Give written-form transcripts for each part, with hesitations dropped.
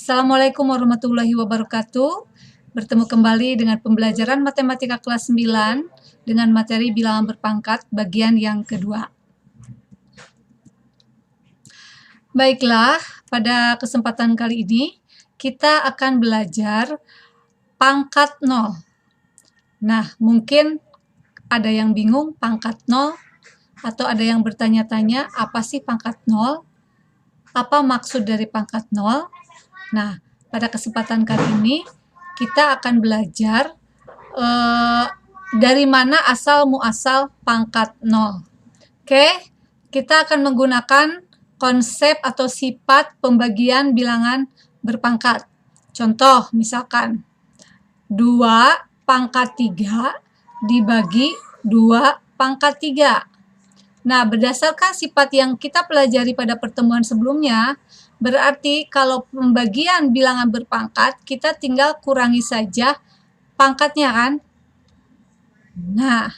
Assalamualaikum warahmatullahi wabarakatuh. Bertemu kembali dengan pembelajaran matematika kelas 9 dengan materi bilangan berpangkat bagian yang kedua. Baiklah, pada kesempatan kali ini kita akan belajar pangkat 0. Nah, mungkin ada yang bingung pangkat 0 atau ada yang bertanya-tanya apa sih pangkat 0? Apa maksud dari pangkat 0? Nah, pada kesempatan kali ini kita akan belajar dari mana asal muasal pangkat 0. Oke, kita akan menggunakan konsep atau sifat pembagian bilangan berpangkat. Contoh, misalkan 2 pangkat 3 dibagi 2 pangkat 3. Nah, berdasarkan sifat yang kita pelajari pada pertemuan sebelumnya, berarti kalau pembagian bilangan berpangkat, kita tinggal kurangi saja pangkatnya kan? Nah,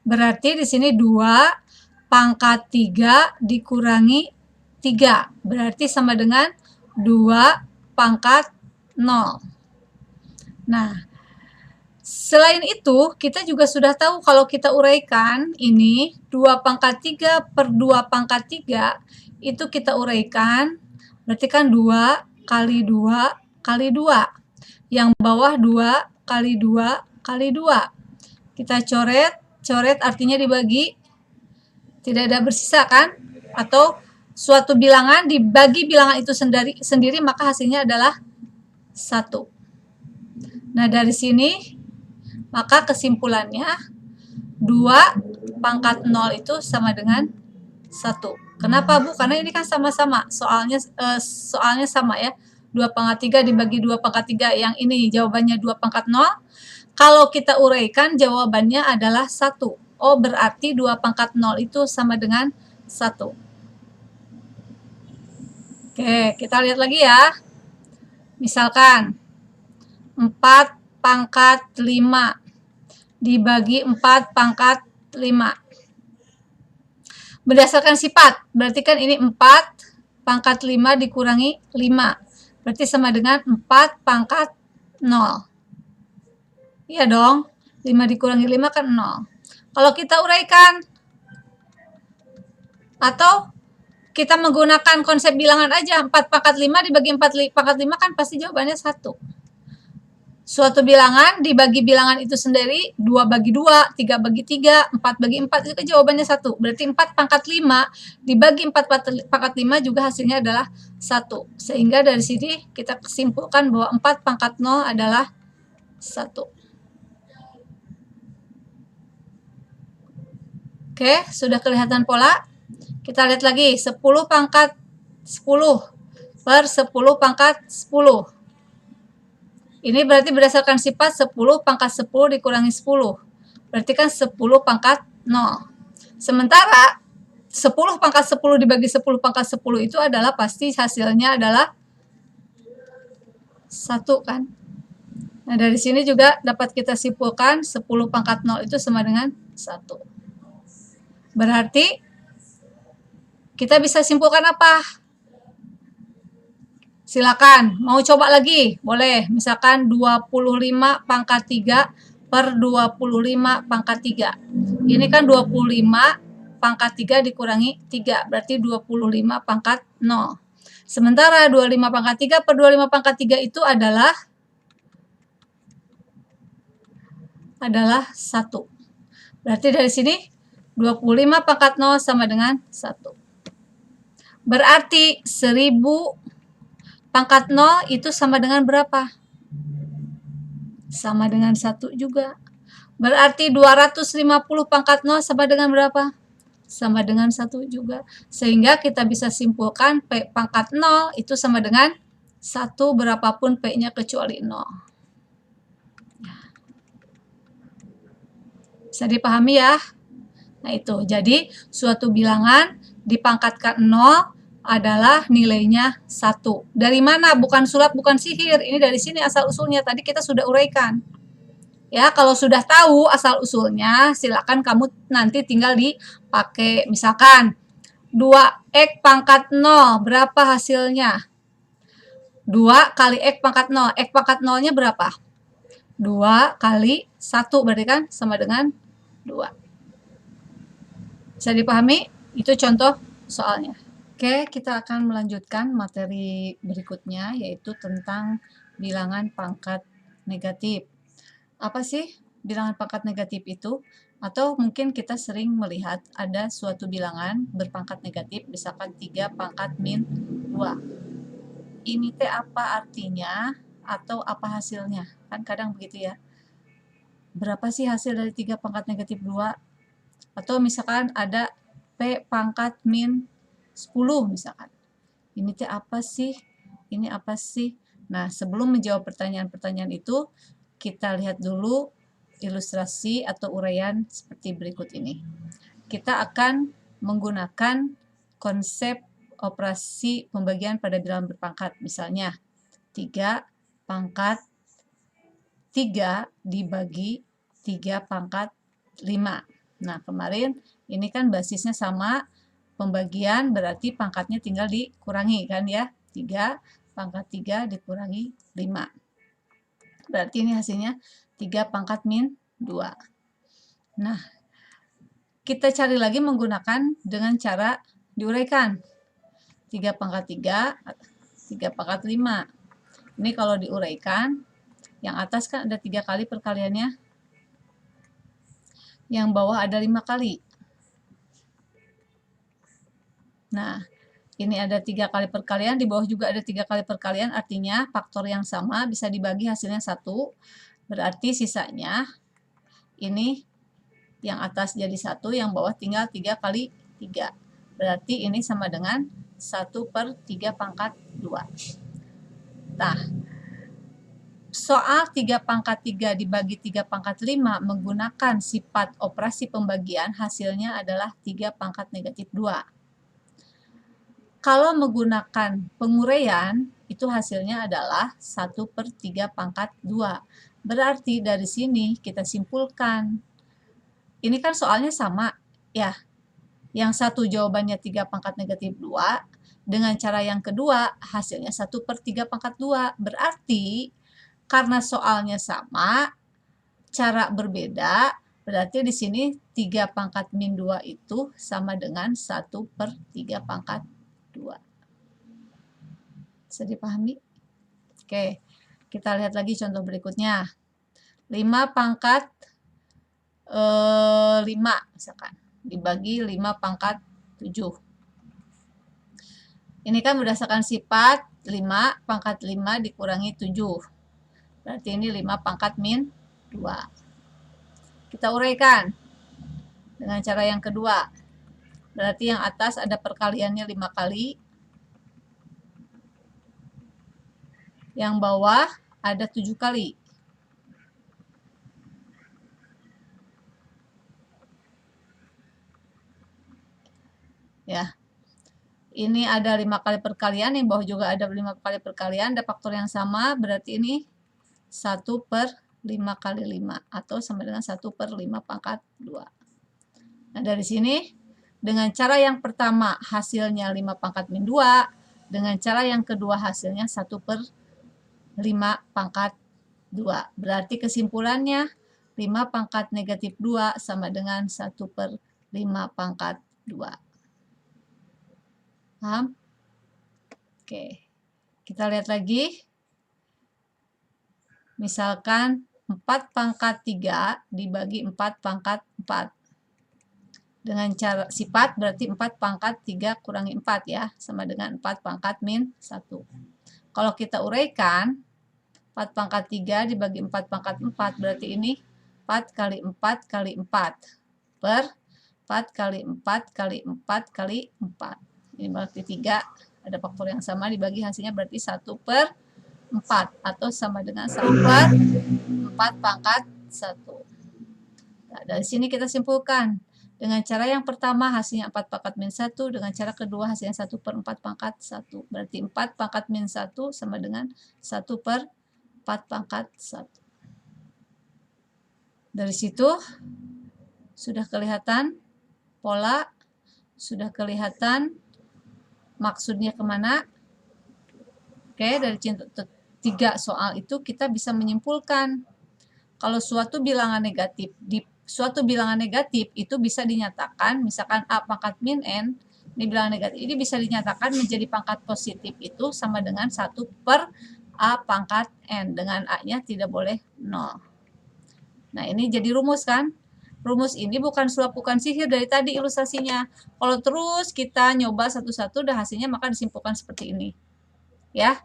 berarti di sini 2 pangkat 3 dikurangi 3. Berarti sama dengan 2 pangkat 0. Nah, selain itu, kita juga sudah tahu kalau kita uraikan ini 2 pangkat 3 per 2 pangkat 3 itu kita uraikan, berarti kan 2 kali 2 kali 2. Yang bawah 2 kali 2 kali 2. Kita coret artinya dibagi, tidak ada bersisa kan? Atau suatu bilangan dibagi bilangan itu sendiri maka hasilnya adalah 1. Nah, dari sini maka kesimpulannya 2 pangkat 0 itu sama dengan 1. Kenapa, Bu? Karena ini kan sama-sama. Soalnya sama ya. 2 pangkat 3 dibagi 2 pangkat 3. Yang ini jawabannya 2 pangkat 0. Kalau kita uraikan jawabannya adalah 1. Oh, berarti 2 pangkat 0 itu sama dengan 1. Oke, kita lihat lagi ya. Misalkan 4 pangkat 5 dibagi 4 pangkat 5. Berdasarkan sifat, berarti kan ini 4 pangkat 5 dikurangi 5. Berarti sama dengan 4 pangkat 0. Iya dong, 5 dikurangi 5 kan 0. Kalau kita uraikan, atau kita menggunakan konsep bilangan aja, 4 pangkat 5 dibagi 4 pangkat 5 kan pasti jawabannya 1. Suatu bilangan dibagi bilangan itu sendiri 2 bagi 2, 3 bagi 3, 4 bagi 4 itu jawabannya 1. Berarti 4 pangkat 5 dibagi 4 pangkat 5 juga hasilnya adalah 1. Sehingga dari sini kita simpulkan bahwa 4 pangkat 0 adalah 1. Oke, sudah kelihatan pola? Kita lihat lagi, 10 pangkat 10 per 10 pangkat 10. Ini berarti berdasarkan sifat 10 pangkat 10 dikurangi 10. Berarti kan 10 pangkat 0. Sementara 10 pangkat 10 dibagi 10 pangkat 10 itu adalah pasti hasilnya adalah 1 kan. Nah, dari sini juga dapat kita simpulkan 10 pangkat 0 itu sama dengan 1. Berarti kita bisa simpulkan apa? Silakan, mau coba lagi? Boleh, misalkan 25 pangkat 3 per 25 pangkat 3. Ini kan 25 pangkat 3 dikurangi 3, berarti 25 pangkat 0. Sementara 25 pangkat 3 per 25 pangkat 3 itu adalah 1. Berarti dari sini 25 pangkat 0 sama dengan 1. Berarti 1000 pangkat 0 itu sama dengan berapa? Sama dengan 1 juga. Berarti 250 pangkat 0 sama dengan berapa? Sama dengan 1 juga. Sehingga kita bisa simpulkan P pangkat 0 itu sama dengan 1 berapapun P-nya kecuali 0. Bisa dipahami ya? Nah, itu. Jadi, suatu bilangan dipangkatkan 0 adalah nilainya 1. Dari mana? Bukan sulap, bukan sihir. Ini dari sini asal usulnya. Tadi kita sudah uraikan. Ya, kalau sudah tahu asal usulnya, silakan kamu nanti tinggal dipakai. Misalkan 2x pangkat 0, berapa hasilnya? 2 kali X pangkat 0. X pangkat 0-nya berapa? 2 kali 1 berarti kan sama dengan 2. Bisa dipahami? Itu contoh soalnya. Oke, kita akan melanjutkan materi berikutnya, yaitu tentang bilangan pangkat negatif. Apa sih bilangan pangkat negatif itu? Atau mungkin kita sering melihat ada suatu bilangan berpangkat negatif, misalkan 3 pangkat min 2. Ini teh apa artinya atau apa hasilnya? Kan kadang begitu ya. Berapa sih hasil dari 3 pangkat negatif 2? Atau misalkan ada P pangkat min 10 misalkan. Ini teh apa sih? Ini apa sih? Nah, sebelum menjawab pertanyaan-pertanyaan itu, kita lihat dulu ilustrasi atau uraian seperti berikut ini. Kita akan menggunakan konsep operasi pembagian pada bilangan berpangkat. Misalnya, 3 pangkat 3 dibagi 3 pangkat 5. Nah, kemarin ini kan basisnya sama, pembagian berarti pangkatnya tinggal dikurangi kan ya. 3 pangkat 3 dikurangi 5. Berarti ini hasilnya 3 pangkat min 2. Nah, kita cari lagi menggunakan dengan cara diuraikan. 3 pangkat 3, 3 pangkat 5. Ini kalau diuraikan, yang atas kan ada 3 kali perkaliannya, yang bawah ada 5 kali. Nah, ini ada 3 kali perkalian, di bawah juga ada 3 kali perkalian, artinya faktor yang sama bisa dibagi hasilnya 1, berarti sisanya ini yang atas jadi 1, yang bawah tinggal 3 kali 3. Berarti ini sama dengan 1/3 pangkat 2. Nah, soal 3 pangkat 3 dibagi 3 pangkat 5 menggunakan sifat operasi pembagian, hasilnya adalah 3 pangkat negatif 2. Kalau menggunakan penguraian, itu hasilnya adalah 1/3 pangkat 2. Berarti dari sini kita simpulkan. Ini kan soalnya sama, ya. Yang satu jawabannya 3 pangkat negatif 2, dengan cara yang kedua hasilnya 1/3 pangkat 2. Berarti karena soalnya sama, cara berbeda, berarti di sini 3 pangkat min 2 itu sama dengan 1/3 pangkat 2. Bisa dipahami? Oke, kita lihat lagi contoh berikutnya. 5 pangkat 5 misalkan, dibagi 5 pangkat 7. Ini kan berdasarkan sifat 5 pangkat 5 dikurangi 7. Berarti ini 5 pangkat min 2. Kita uraikan dengan cara yang kedua. Berarti yang atas ada perkaliannya 5 kali. Yang bawah ada 7 kali. Ya. Ini ada 5 kali perkalian, yang bawah juga ada 5 kali perkalian, ada faktor yang sama, berarti ini 1/5 kali 5, atau sama dengan 1/5 pangkat 2. Nah, dari sini, dengan cara yang pertama hasilnya 5 pangkat min 2, dengan cara yang kedua hasilnya 1/5 pangkat 2. Berarti kesimpulannya 5 pangkat negatif 2 sama dengan 1/5 pangkat 2. Paham? Oke. Kita lihat lagi. Misalkan 4 pangkat 3 dibagi 4 pangkat 4. Dengan cara sifat berarti 4 pangkat 3 kurangi 4 ya, sama dengan 4 pangkat min 1. Kalau kita uraikan, 4 pangkat 3 dibagi 4 pangkat 4, berarti ini 4 kali 4 kali 4 per 4 kali 4 kali 4 kali 4. Ini berarti 3, ada faktor yang sama, dibagi hasilnya berarti 1/4 atau sama dengan 1/4 pangkat 1. Nah, dari sini kita simpulkan. Dengan cara yang pertama hasilnya 4 pangkat min 1, dengan cara kedua hasilnya 1/4 pangkat 1. Berarti 4 pangkat min 1 sama dengan 1/4 pangkat 1. Dari situ sudah kelihatan pola, sudah kelihatan maksudnya kemana. Oke, dari 3 soal itu kita bisa menyimpulkan kalau suatu bilangan negatif suatu bilangan negatif itu bisa dinyatakan, misalkan A pangkat min N, ini bilangan negatif, ini bisa dinyatakan menjadi pangkat positif itu sama dengan 1 per A pangkat N, dengan A-nya tidak boleh 0. Nah, ini jadi rumus kan? Rumus ini bukan sulap, bukan sihir dari tadi ilustrasinya. Kalau terus kita nyoba satu-satu dan hasilnya, maka disimpulkan seperti ini. Ya.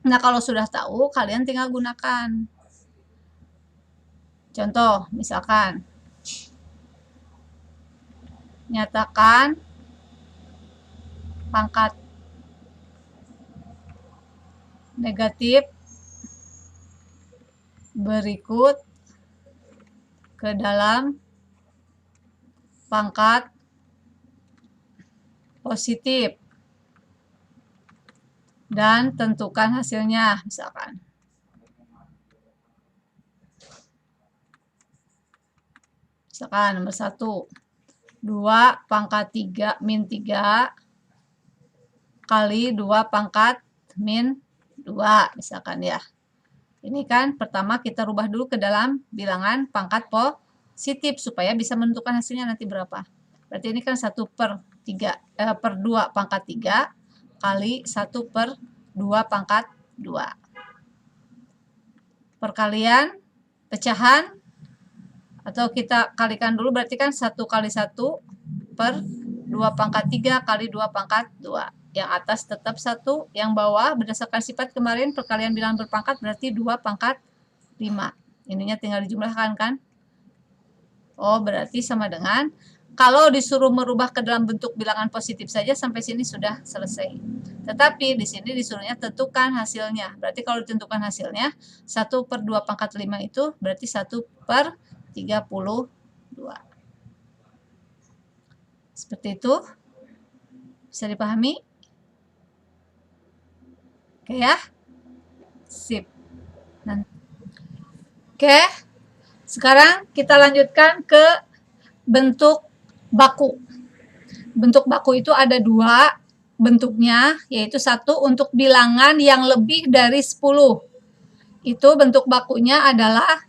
Nah, kalau sudah tahu, kalian tinggal gunakan. Contoh, misalkan, nyatakan pangkat negatif berikut ke dalam pangkat positif dan tentukan hasilnya, misalkan. Misalkan nomor 1, 2 pangkat 3 min 3 kali 2 pangkat min 2, misalkan ya. Ini kan pertama kita rubah dulu ke dalam bilangan pangkat positif supaya bisa menentukan hasilnya nanti berapa. Berarti ini kan 1 per 2 pangkat 3 kali 1 per 2 pangkat 2. Perkalian, pecahan, atau kita kalikan dulu, berarti kan 1 kali 1 per 2 pangkat 3 kali 2 pangkat 2. Yang atas tetap 1, yang bawah berdasarkan sifat kemarin perkalian bilangan berpangkat berarti 2 pangkat 5. Ininya tinggal dijumlahkan kan? Oh, berarti sama dengan, kalau disuruh merubah ke dalam bentuk bilangan positif saja sampai sini sudah selesai. Tetapi di sini disuruhnya tentukan hasilnya. Berarti kalau ditentukan hasilnya 1 per 2 pangkat 5 itu berarti 1 per 32. Seperti itu. Bisa dipahami? Oke ya. Sip. Oke. Sekarang kita lanjutkan ke bentuk baku. Bentuk baku itu ada 2 bentuknya, yaitu 1 untuk bilangan yang lebih dari 10. Itu bentuk bakunya adalah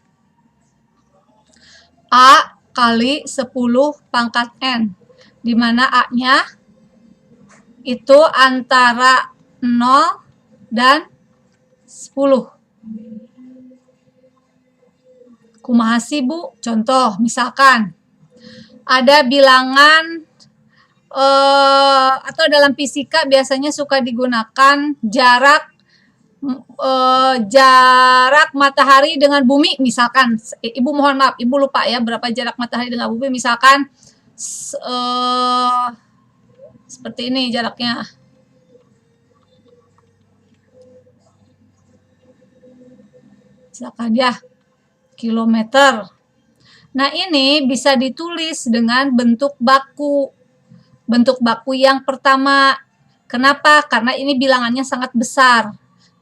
A kali 10 pangkat N, di mana A-nya itu antara 0 dan 10. Kumaha sih, Bu? Contoh, misalkan ada bilangan atau dalam fisika biasanya suka digunakan jarak matahari dengan bumi, misalkan. Ibu mohon maaf, Ibu lupa ya berapa jarak matahari dengan bumi, misalkan seperti ini jaraknya. Misalkan ya, kilometer. Nah, ini bisa ditulis dengan bentuk baku. Bentuk baku yang pertama. Kenapa? Karena ini bilangannya sangat besar.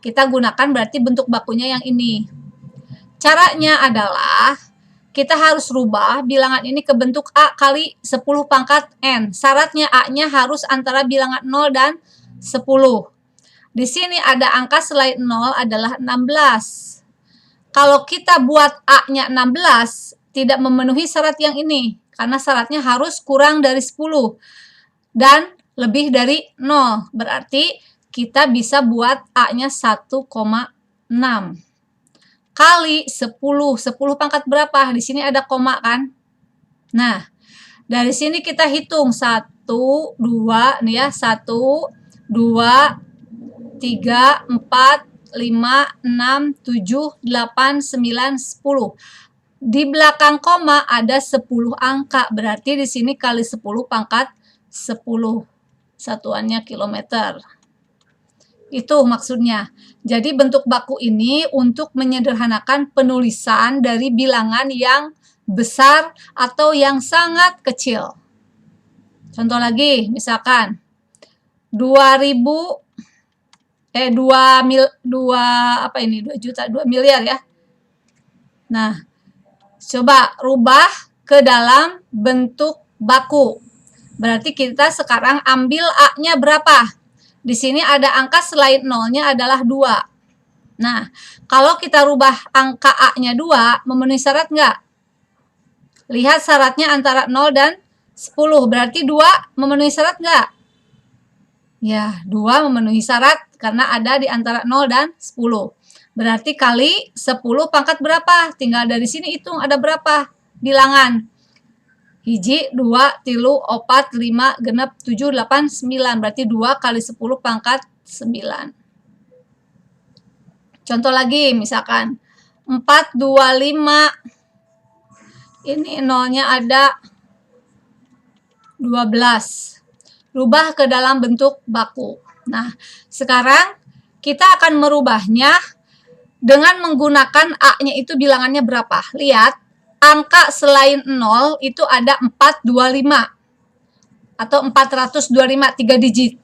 Kita gunakan berarti bentuk bakunya yang ini. Caranya adalah kita harus rubah bilangan ini ke bentuk A kali 10 pangkat N. Syaratnya A-nya harus antara bilangan 0 dan 10. Di sini ada angka selain 0 adalah 16. Kalau kita buat A-nya 16, tidak memenuhi syarat yang ini. Karena syaratnya harus kurang dari 10 dan lebih dari 0. Berarti kita bisa buat A-nya 1,6 kali 10. 10 pangkat berapa? Di sini ada koma kan? Nah, dari sini kita hitung 1, 2, nih ya, 1, 2, 3, 4, 5, 6, 7, 8, 9, 10. Di belakang koma ada 10 angka, berarti di sini kali 10 pangkat 10. Satuannya kilometer. Itu maksudnya. Jadi bentuk baku ini untuk menyederhanakan penulisan dari bilangan yang besar atau yang sangat kecil. Contoh lagi, misalkan 2 miliar ya. Nah, coba rubah ke dalam bentuk baku. Berarti kita sekarang ambil A-nya berapa? Di sini ada angka selain nolnya adalah 2. Nah, kalau kita rubah angka A-nya 2, memenuhi syarat nggak? Lihat syaratnya antara 0 dan 10. Berarti 2 memenuhi syarat nggak? Ya, 2 memenuhi syarat karena ada di antara 0 dan 10. Berarti kali 10 pangkat berapa? Tinggal dari sini hitung ada berapa bilangan. 1, 2, 3, 4, 5, 6, 7, 8, 9. Berarti 2 kali 10 pangkat 9. Contoh lagi, misalkan 4, 2, 5. Ini nolnya ada 12. Rubah ke dalam bentuk baku. Nah, sekarang kita akan merubahnya dengan menggunakan A-nya itu bilangannya berapa? Lihat, angka selain 0 itu ada 425 atau 425, 3 digit.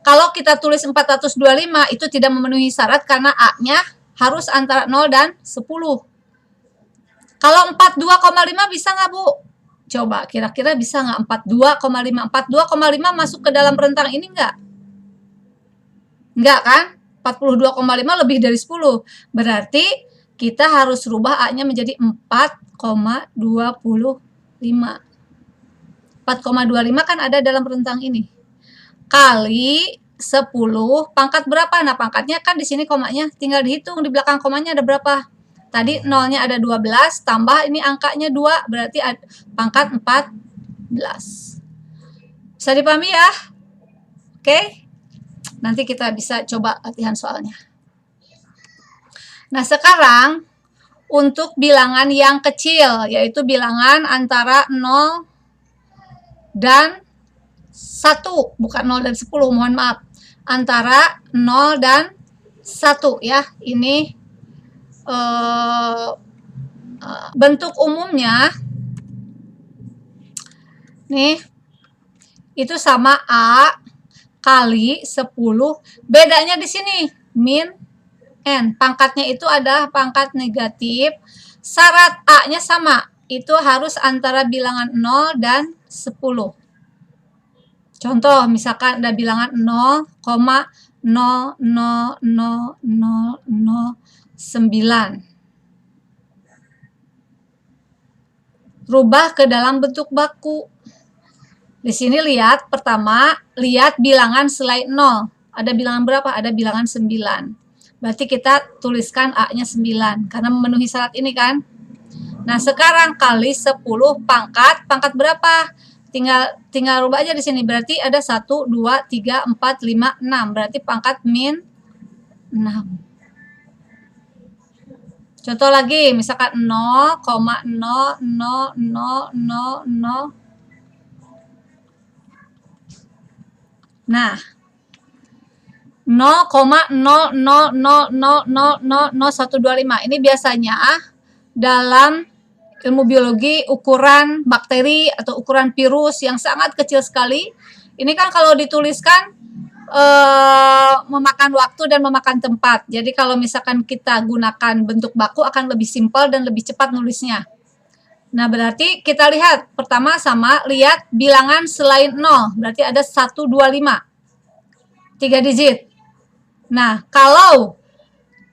Kalau kita tulis 425 itu tidak memenuhi syarat karena A-nya harus antara 0 dan 10. Kalau 42,5 bisa nggak, Bu? Coba, kira-kira bisa nggak 42,5? 42,5 masuk ke dalam rentang ini nggak? Nggak kan? 42,5 lebih dari 10. Berarti kita harus rubah A-nya menjadi 4,25. 4,25 kan ada dalam rentang ini. Kali 10 pangkat berapa? Nah, pangkatnya kan di sini komanya. Tinggal dihitung di belakang komanya ada berapa. Tadi nolnya ada 12, tambah ini angkanya 2, berarti pangkat 14. Bisa dipahami ya? Oke? Nanti kita bisa coba latihan soalnya. Nah, sekarang untuk bilangan yang kecil, yaitu bilangan antara 0 dan 1, bukan 0 dan 10, mohon maaf. Antara 0 dan 1 ya. Ini bentuk umumnya nih itu sama A kali 10. Bedanya di sini min N. Pangkatnya itu adalah pangkat negatif. Syarat A-nya sama. Itu harus antara bilangan 0 dan 10. Contoh, misalkan ada bilangan 0,0000009. Rubah ke dalam bentuk baku. Di sini lihat, pertama, lihat bilangan selain 0. Ada bilangan berapa? Ada bilangan 9. Berarti kita tuliskan A-nya 9, karena memenuhi syarat ini kan. Nah, sekarang kali 10 pangkat berapa? Tinggal rubah aja di sini. Berarti ada 1, 2, 3, 4, 5, 6. Berarti pangkat min 6. Contoh lagi, misalkan 0,00000. Nah, 0,000000125. Ini biasanya dalam ilmu biologi ukuran bakteri atau ukuran virus yang sangat kecil sekali. Ini kan kalau dituliskan memakan waktu dan memakan tempat. Jadi kalau misalkan kita gunakan bentuk baku akan lebih simpel dan lebih cepat nulisnya. Nah, berarti kita lihat pertama sama lihat bilangan selain 0. Berarti ada 125. 3 digit. Nah, kalau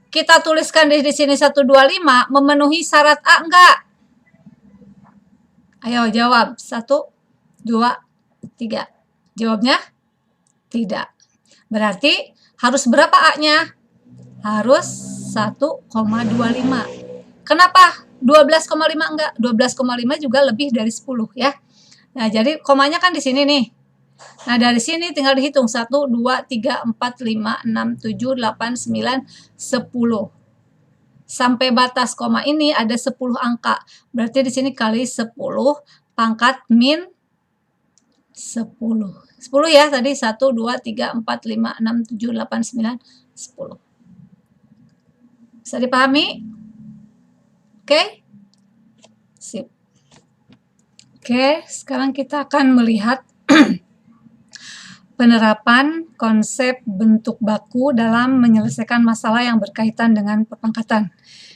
kita tuliskan di sini 125 memenuhi syarat A enggak? Ayo jawab. 1, 2, 3. Jawabnya tidak. Berarti harus berapa A-nya? Harus 1,25. Kenapa 12,5 enggak? 12,5 juga lebih dari 10 ya. Nah, jadi komanya kan di sini nih. Nah, dari sini tinggal dihitung 1, 2, 3, 4, 5, 6, 7, 8, 9, 10. Sampai batas koma ini ada 10 angka. Berarti di sini kali 10 pangkat min 10. 10 ya tadi 1, 2, 3, 4, 5, 6, 7, 8, 9, 10. Bisa dipahami? Oke? Sip. Oke, sekarang kita akan melihat penerapan konsep bentuk baku dalam menyelesaikan masalah yang berkaitan dengan perpangkatan.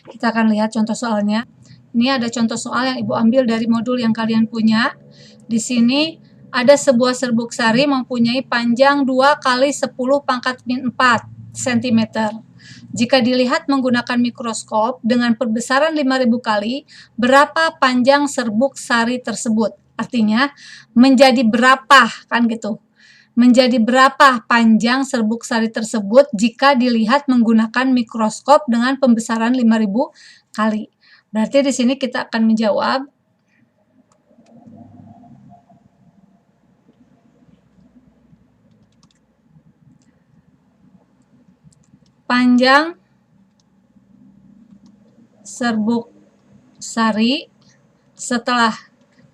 Kita akan lihat contoh soalnya. Ini ada contoh soal yang Ibu ambil dari modul yang kalian punya. Di sini ada sebuah serbuk sari mempunyai panjang 2 kali 10 pangkat min 4 cm. Jika dilihat menggunakan mikroskop dengan perbesaran 5000 kali, berapa panjang serbuk sari tersebut? Artinya, menjadi berapa, kan gitu. Menjadi berapa panjang serbuk sari tersebut jika dilihat menggunakan mikroskop dengan pembesaran 5000 kali. Berarti di sini kita akan menjawab panjang serbuk sari setelah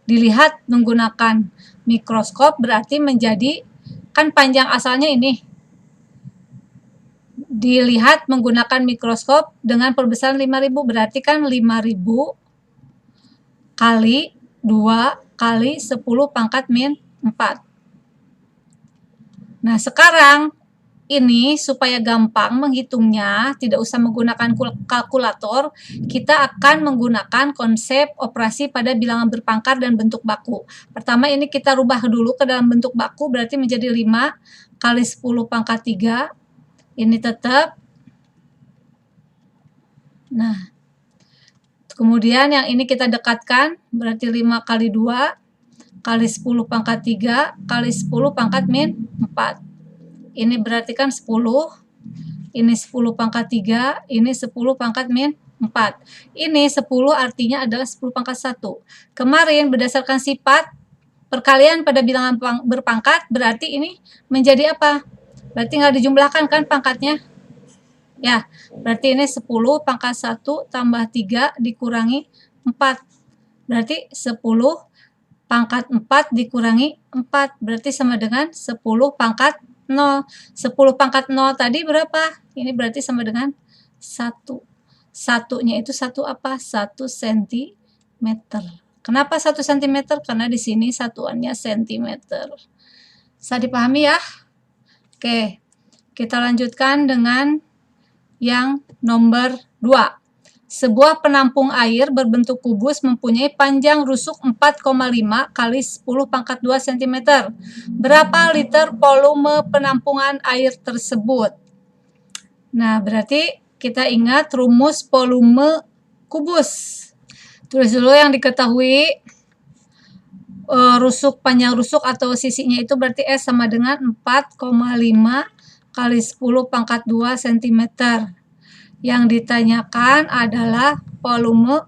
dilihat menggunakan mikroskop berarti menjadi, kan panjang asalnya ini, dilihat menggunakan mikroskop dengan perbesaran 5000 berarti kan 5000 kali 2 kali 10 pangkat min 4. Nah, sekarang ini supaya gampang menghitungnya, tidak usah menggunakan kalkulator, kita akan menggunakan konsep operasi pada bilangan berpangkat dan bentuk baku. Pertama ini kita rubah dulu ke dalam bentuk baku, berarti menjadi 5 kali 10 pangkat 3. Ini tetap. Nah, kemudian yang ini kita dekatkan, berarti 5 kali 2 kali 10 pangkat 3 kali 10 pangkat min 4. Ini berarti kan 10, ini 10 pangkat 3, ini 10 pangkat min 4. Ini 10 artinya adalah 10 pangkat 1. Kemarin berdasarkan sifat perkalian pada bilangan berpangkat, berarti ini menjadi apa? Berarti nggak dijumlahkan kan pangkatnya? Ya, berarti ini 10 pangkat 1 tambah 3 dikurangi 4. Berarti 10 pangkat 4 dikurangi 4. Berarti sama dengan 10 pangkat 0. 10 pangkat 0 tadi berapa? Ini berarti sama dengan 1. Satunya itu 1 apa? 1 cm. Kenapa 1 cm? Karena di sini satuannya cm. Bisa dipahami ya? Oke, kita lanjutkan dengan yang nomor 2. Sebuah penampung air berbentuk kubus mempunyai panjang rusuk 4,5 kali 10 pangkat 2 cm. Berapa liter volume penampungan air tersebut? Nah, berarti kita ingat rumus volume kubus. Tulis dulu yang diketahui. Panjang rusuk atau sisinya itu berarti S sama dengan 4,5 kali 10 pangkat 2 cm. Yang ditanyakan adalah volume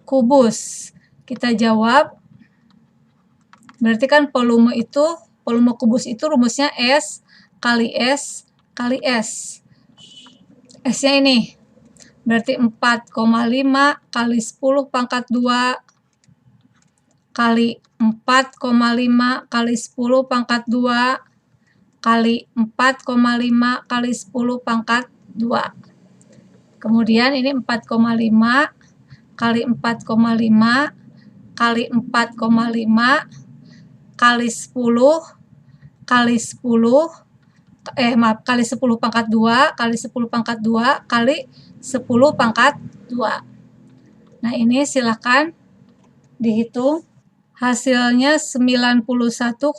kubus. Kita jawab, berarti kan volume kubus itu rumusnya S kali S kali S. S-nya ini, berarti 4,5 kali 10 pangkat 2 kali 4,5 kali 10 pangkat 2 kali 4,5 kali 10 pangkat 2. Kemudian ini 4,5 kali 4,5 kali 4,5 kali 10 kali 10 kali 10 pangkat 2 kali 10 pangkat 2 kali 10 pangkat 2. Nah, ini silakan dihitung. Hasilnya 91,125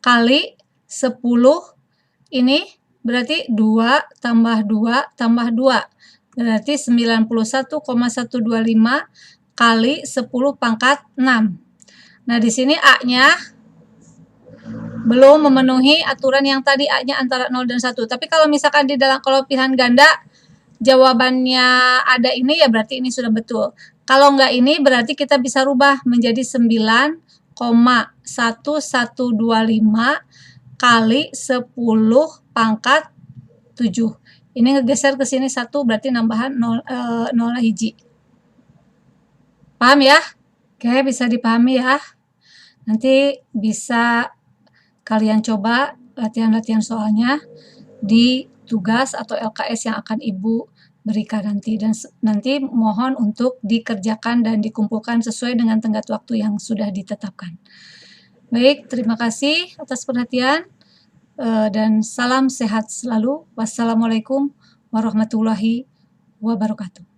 kali 10, ini berarti 2 tambah 2 tambah 2. Berarti 91,125 kali 10 pangkat 6. Nah, di sini A-nya belum memenuhi aturan yang tadi, A-nya antara 0 dan 1. Tapi kalau misalkan kalau pilihan ganda jawabannya ada ini, ya berarti ini sudah betul. Kalau enggak ini berarti kita bisa rubah menjadi 9,1125 kali 10 pangkat 7. Ini ngegeser ke sini 1 berarti nambahan 0 hiji. Paham ya? Oke, bisa dipahami ya. Nanti bisa kalian coba latihan-latihan soalnya di tugas atau LKS yang akan Ibu berikan nanti, dan nanti mohon untuk dikerjakan dan dikumpulkan sesuai dengan tenggat waktu yang sudah ditetapkan. Baik, terima kasih atas perhatian dan salam sehat selalu. Wassalamualaikum warahmatullahi wabarakatuh.